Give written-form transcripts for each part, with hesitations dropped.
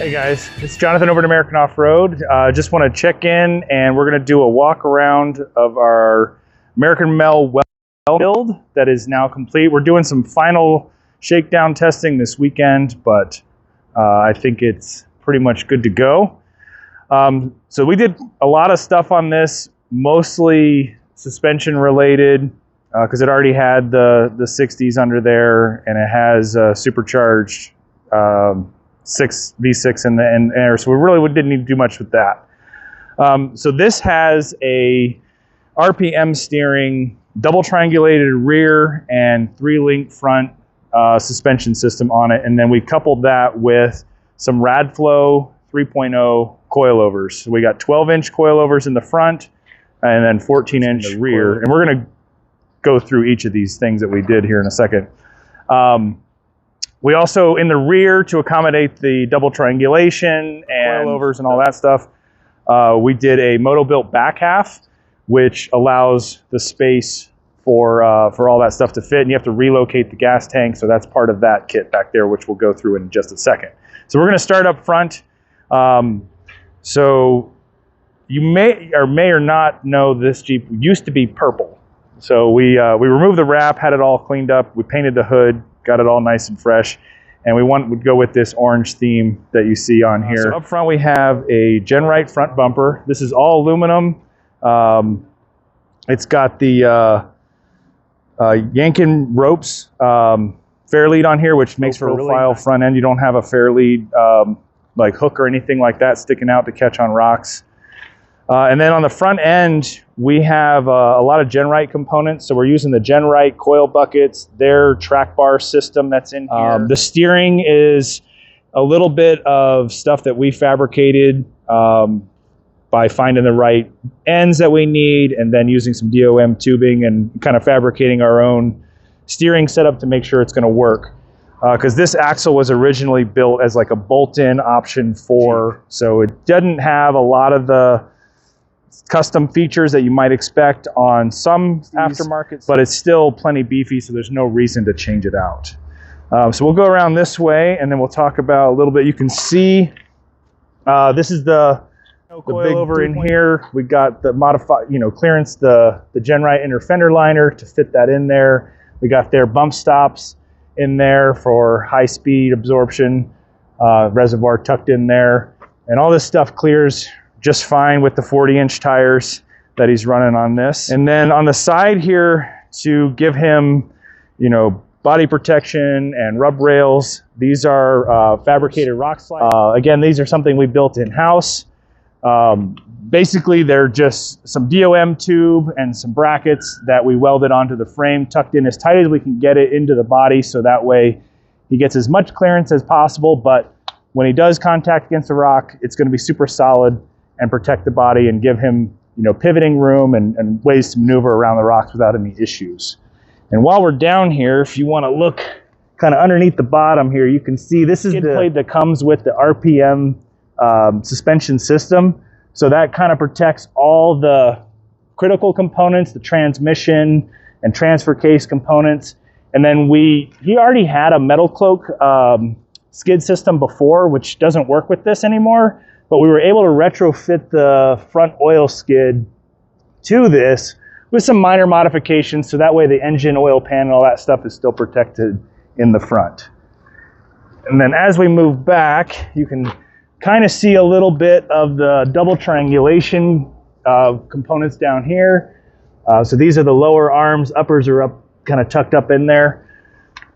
Hey guys, it's Jonathan over at American Off-Road. Just want to check in, and we're going to do a walk around of our American Mel well build that is now complete. We're doing some final shakedown testing this weekend, but I think it's pretty much good to go. So we did a lot of stuff on this, mostly suspension related, because it already had the 60s under there, and it has supercharged 6 V6 in the air, so we really didn't need to do much with that. So this has a RPM steering, double triangulated rear, and 3-link front suspension system on it, and then we coupled that with some Radflow 3.0 coilovers. So we got 12-inch coilovers in the front, and then 14-inch in the rear, and we're going to go through each of these things that we did here in a second. We also, in the rear, to accommodate the double triangulation and coilovers and all that stuff, we did a Moto-Built back half, which allows the space for all that stuff to fit, and you have to relocate the gas tank, so that's part of that kit back there, which we'll go through in just a second. So we're going to start up front. So you may or not know this Jeep used to be purple. So we removed the wrap, had it all cleaned up, we painted the hood, got it all nice and fresh, and we would go with this orange theme that you see on here. So up front we have a GenRight front bumper. This is all aluminum. It's got the Yankin ropes Fairlead on here, which makes for a profile front end. You don't have a Fairlead like hook or anything like that sticking out to catch on rocks. And then on the front end, we have a lot of GenRight components. So we're using the GenRight coil buckets, their track bar system that's in here. The steering is a little bit of stuff that we fabricated by finding the right ends that we need, and then using some DOM tubing and kind of fabricating our own steering setup to make sure it's going to work. Because this axle was originally built as like a bolt-in option 4, so it doesn't have a lot of the custom features that you might expect on some aftermarkets, but it's still plenty beefy, so there's no reason to change it out. So we'll go around this way, and then we'll talk about a little bit. You can see this is the big over in here. We got the modified, clearance, the GenRight inner fender liner to fit that in there. We got their bump stops in there for high speed absorption, reservoir tucked in there, and all this stuff clears just fine with the 40-inch tires that he's running on this. And then on the side here, to give him, body protection and rub rails, these are fabricated rock slides. Again, these are something we built in-house. Basically, they're just some DOM tube and some brackets that we welded onto the frame, tucked in as tight as we can get it into the body, so that way he gets as much clearance as possible, but when he does contact against the rock, it's going to be super solid and protect the body and give him, pivoting room and ways to maneuver around the rocks without any issues. And while we're down here, if you want to look kind of underneath the bottom here, you can see this is the plate that comes with the RPM suspension system. So that kind of protects all the critical components, the transmission and transfer case components. And then he already had a metal cloak skid system before, which doesn't work with this anymore. But we were able to retrofit the front oil skid to this with some minor modifications, so that way the engine, oil pan, and all that stuff is still protected in the front. And then as we move back, you can kind of see a little bit of the double triangulation components down here. So these are the lower arms, uppers are up, kind of tucked up in there.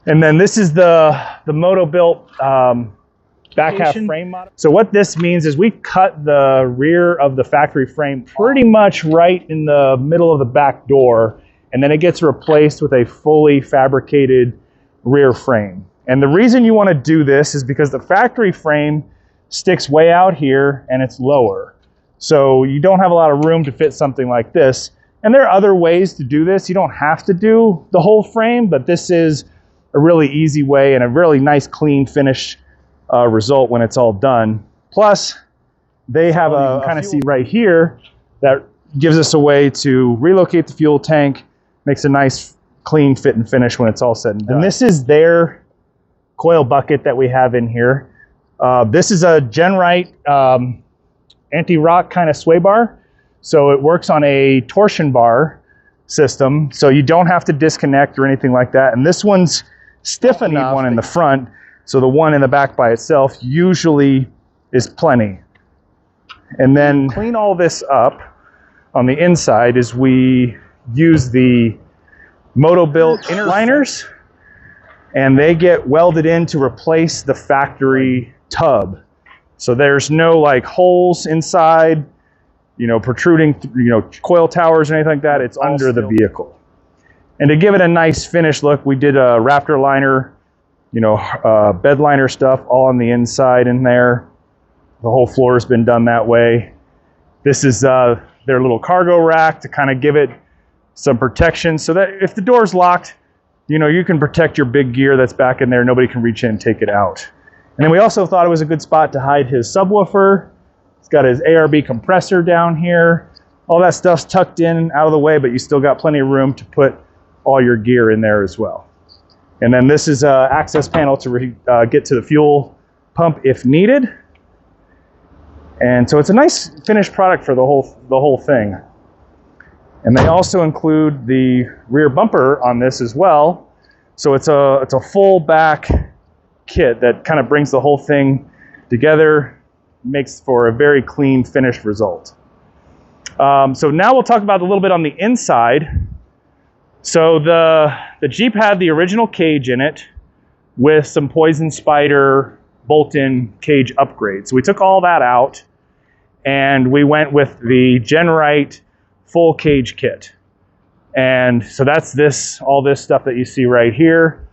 And then this is the Moto-Built back half frame model. So what this means is we cut the rear of the factory frame pretty much right in the middle of the back door, and then it gets replaced with a fully fabricated rear frame. And the reason you want to do this is because the factory frame sticks way out here and it's lower. So you don't have a lot of room to fit something like this. And there are other ways to do this. You don't have to do the whole frame, but this is a really easy way and a really nice clean finish result when it's all done. Plus, they have a kind of see right here that gives us a way to relocate the fuel tank, makes a nice clean fit and finish when it's all said and done. And this is their coil bucket that we have in here. This is a Genrite anti-rock kind of sway bar. So it works on a torsion bar system, so you don't have to disconnect or anything like that. And this one's stiff enough. One in the front, so the one in the back by itself usually is plenty. And then clean all this up on the inside is we use the Moto-Built inner liners, and they get welded in to replace the factory tub. So there's no like holes inside, you know, protruding, you know, coil towers or anything like that. It's under the vehicle. And to give it a nice finish look, we did a Raptor liner, you know, bed liner stuff all on the inside in there. The whole floor has been done that way. This is their little cargo rack to kind of give it some protection so that if the door's locked, you know, you can protect your big gear that's back in there. Nobody can reach in and take it out. And then we also thought it was a good spot to hide his subwoofer. He's got his ARB compressor down here. All that stuff's tucked in out of the way, but you still got plenty of room to put all your gear in there as well. And then this is an access panel to get to the fuel pump if needed. And so it's a nice finished product for the whole thing. And they also include the rear bumper on this as well. So it's a full back kit that kind of brings the whole thing together, makes for a very clean finished result. So now we'll talk about a little bit on the inside. So the Jeep had the original cage in it with some Poison Spyder bolt-in cage upgrades. So we took all that out and we went with the Genrite full cage kit. And so that's all this stuff that you see right here.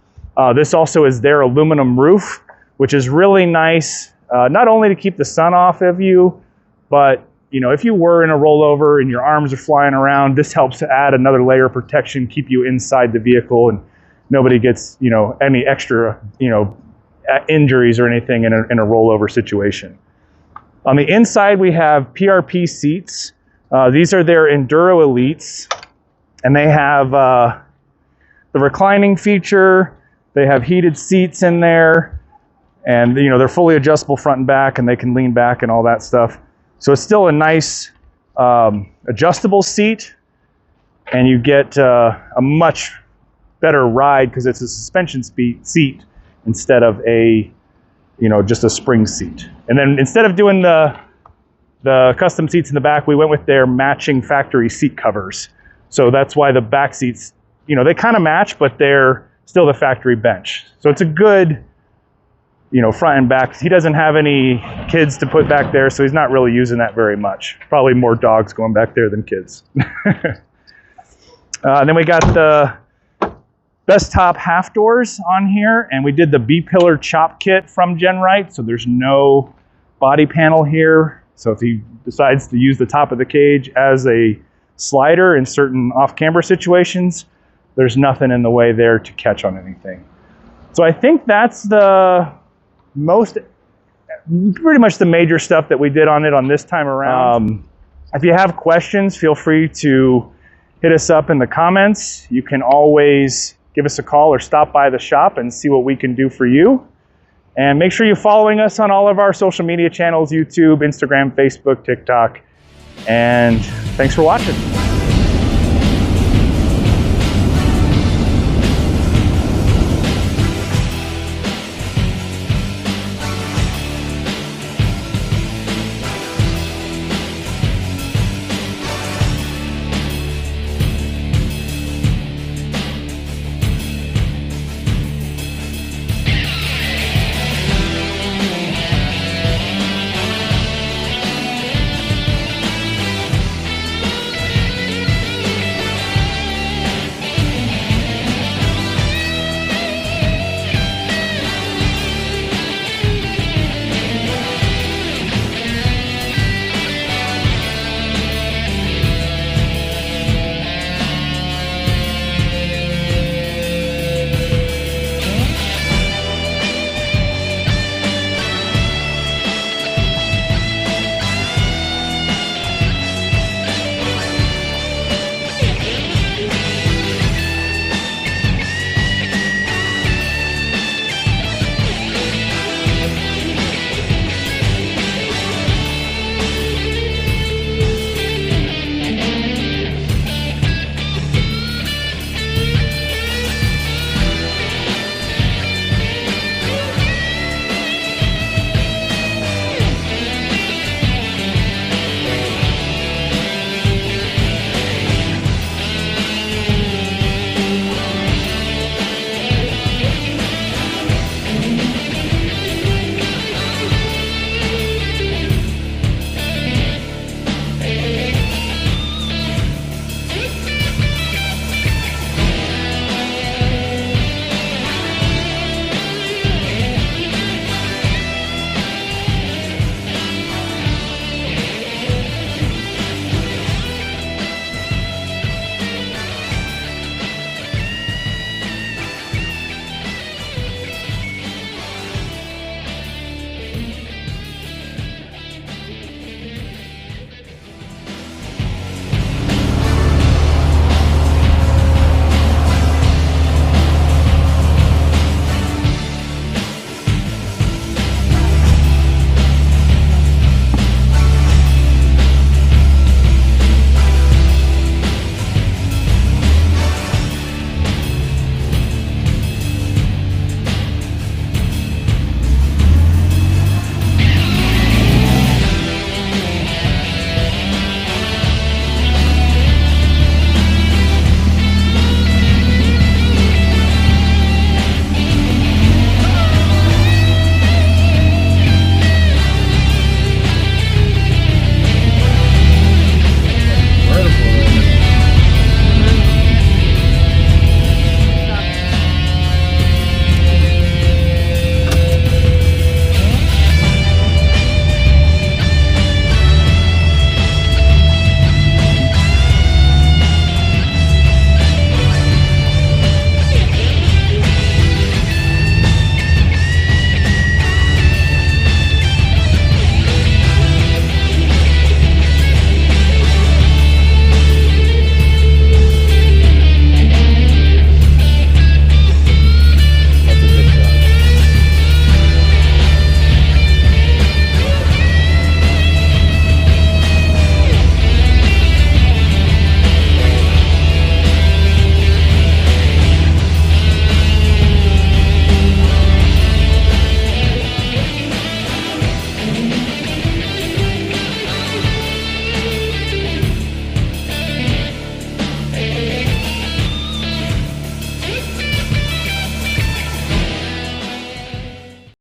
This also is their aluminum roof, which is really nice, not only to keep the sun off of you, but you know, if you were in a rollover and your arms are flying around, this helps to add another layer of protection, keep you inside the vehicle, and nobody gets, you know, any extra, you know, injuries or anything in a rollover situation. On the inside, we have PRP seats. These are their Enduro Elites, and they have the reclining feature. They have heated seats in there, and you know, they're fully adjustable front and back, and they can lean back and all that stuff. So it's still a nice adjustable seat, and you get a much better ride because it's a suspension seat instead of a, you know, just a spring seat. And then instead of doing the custom seats in the back, we went with their matching factory seat covers. So that's why the back seats, you know, they kind of match, but they're still the factory bench. So it's a good, you know, front and back. He doesn't have any kids to put back there, so he's not really using that very much. Probably more dogs going back there than kids. Then we got the best top half doors on here, and we did the B-pillar chop kit from Genrite, so there's no body panel here. So if he decides to use the top of the cage as a slider in certain off-camber situations, there's nothing in the way there to catch on anything. So I think that's pretty much the major stuff that we did on it on this time around. If you have questions, feel free to hit us up in the comments. You can always give us a call or stop by the shop and see what we can do for you. And make sure you're following us on all of our social media channels, YouTube, Instagram, Facebook, TikTok. And thanks for watching.